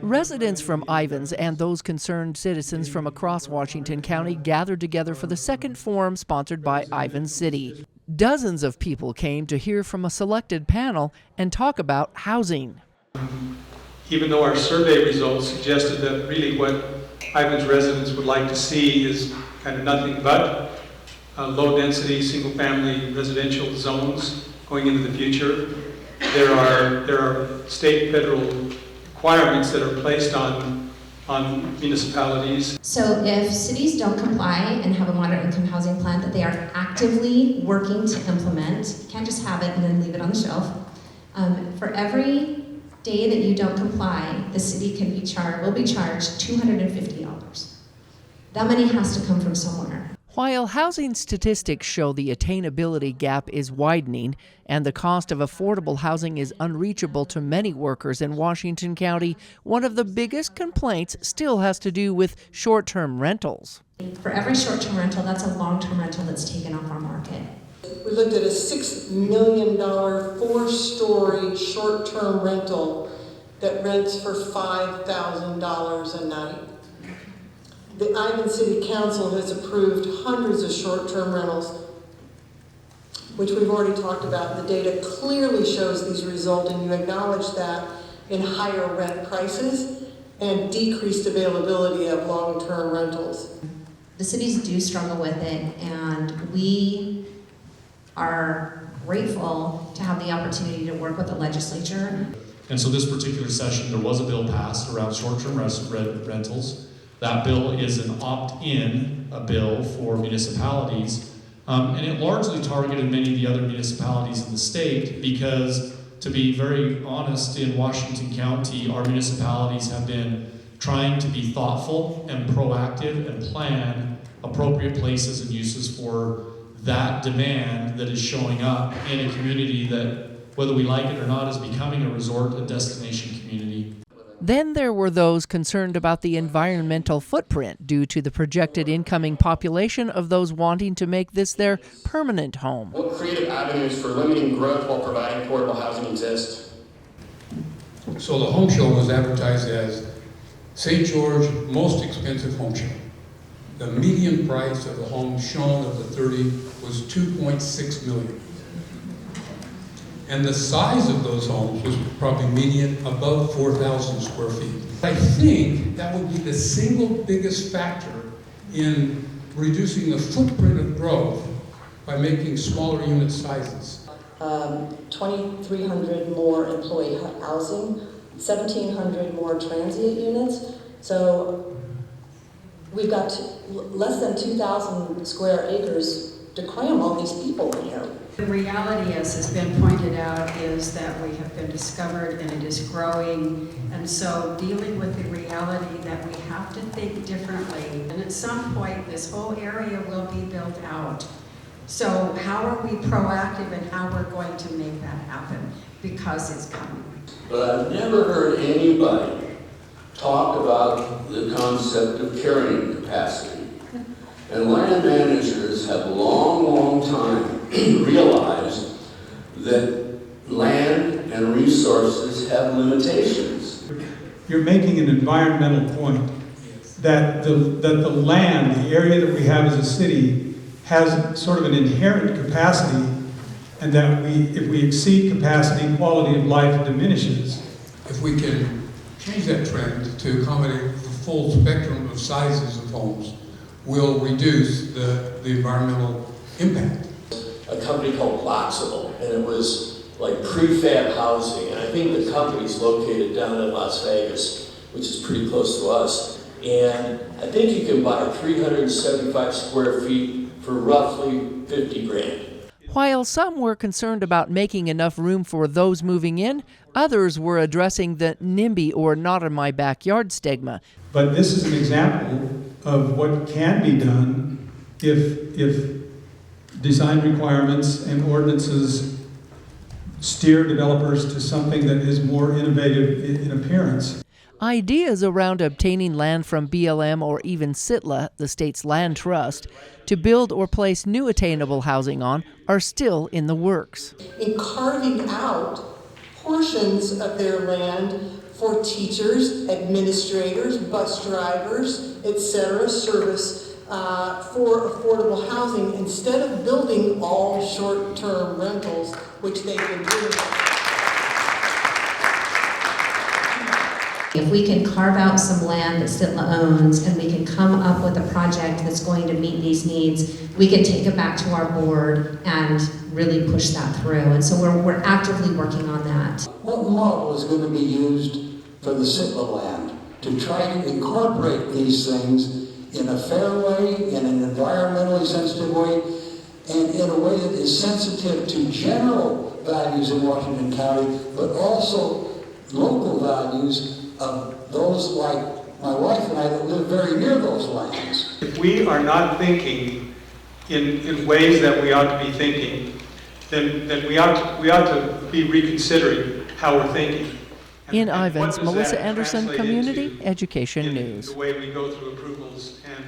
Residents from Ivins and those concerned citizens from across Washington County gathered together for the second forum sponsored by Ivins City. Dozens of people came to hear from a selected panel and talk about housing. Even though our survey results suggested that really what Ivins residents would like to see is kind of nothing but low-density, single-family residential zones going into the future, there are state and federal requirements that are placed on municipalities. So if cities don't comply and have a moderate income housing plan that they are actively working to implement, you can't just have it and then leave it on the shelf. For every day that you don't comply, the city will be charged $250. That money has to come from somewhere. While housing statistics show the attainability gap is widening and the cost of affordable housing is unreachable to many workers in Washington County, one of the biggest complaints still has to do with short-term rentals. For every short-term rental, that's a long-term rental that's taken off our market. We looked at a $6 million 4-story short-term rental that rents for $5,000 a night. The Ivins City Council has approved hundreds of short-term rentals, which we've already talked about. The data clearly shows these result, and you acknowledge that, in higher rent prices and decreased availability of long-term rentals. The cities do struggle with it, and we are grateful to have the opportunity to work with the legislature. And so this particular session, there was a bill passed around short-term rentals. That bill is an opt-in bill for municipalities, and it largely targeted many of the other municipalities in the state because, to be very honest, in Washington County, our municipalities have been trying to be thoughtful and proactive and plan appropriate places and uses for that demand that is showing up in a community that, whether we like it or not, is becoming a resort, a destination community. Then there were those concerned about the environmental footprint due to the projected incoming population of those wanting to make this their permanent home. What creative avenues for limiting growth while providing affordable housing exist? So the home show was advertised as St. George most expensive home show. The median price of the home shown of the 30 was $2.6 million. And the size of those homes was probably median above 4,000 square feet. I think that would be the single biggest factor in reducing the footprint of growth by making smaller unit sizes. 2,300 more employee housing, 1,700 more transient units. So we've got less than 2,000 square acres to cram all these people in here. The reality, as has been pointed out, is that we have been discovered and it is growing. And so dealing with the reality that we have to think differently. And at some point, this whole area will be built out. So how are we proactive in how we're going to make that happen? Because it's coming. But I've never heard anybody talk about the concept of carrying capacity. And land managers have long time realized that land and resources have limitations. You're making an environmental point that the land, the area that we have as a city, has sort of an inherent capacity, and that if we exceed capacity, quality of life diminishes. If we can change that trend to accommodate the full spectrum of sizes of homes, will reduce the environmental impact. A company called Flexible, and it was like prefab housing, and I think the company's located down in Las Vegas, which is pretty close to us, and I think you can buy 375 square feet for roughly 50 grand. While some were concerned about making enough room for those moving in, others were addressing the NIMBY or not in my backyard stigma. But this is an example of what can be done if design requirements and ordinances steer developers to something that is more innovative in appearance. Ideas around obtaining land from BLM or even SITLA, the state's land trust, to build or place new attainable housing on are still in the works. In carving out portions of their land for teachers, administrators, bus drivers, etc., service for affordable housing instead of building all short-term rentals, which they've been doing. If we can carve out some land that Sitla owns and we can come up with a project that's going to meet these needs, we can take it back to our board and really push that through. And so we're actively working on that. What model is going to be used for the Sitla land to try to incorporate these things in a fair way, in an environmentally sensitive way, and in a way that is sensitive to general values in Washington County, but also local values of those like my wife and I that live very near those lands. If we are not thinking in ways that we ought to be thinking, then we ought to be reconsidering how we're thinking. In And what Ivins, does Melissa that Anderson, translate Community into Education in News. the way we go through approvals and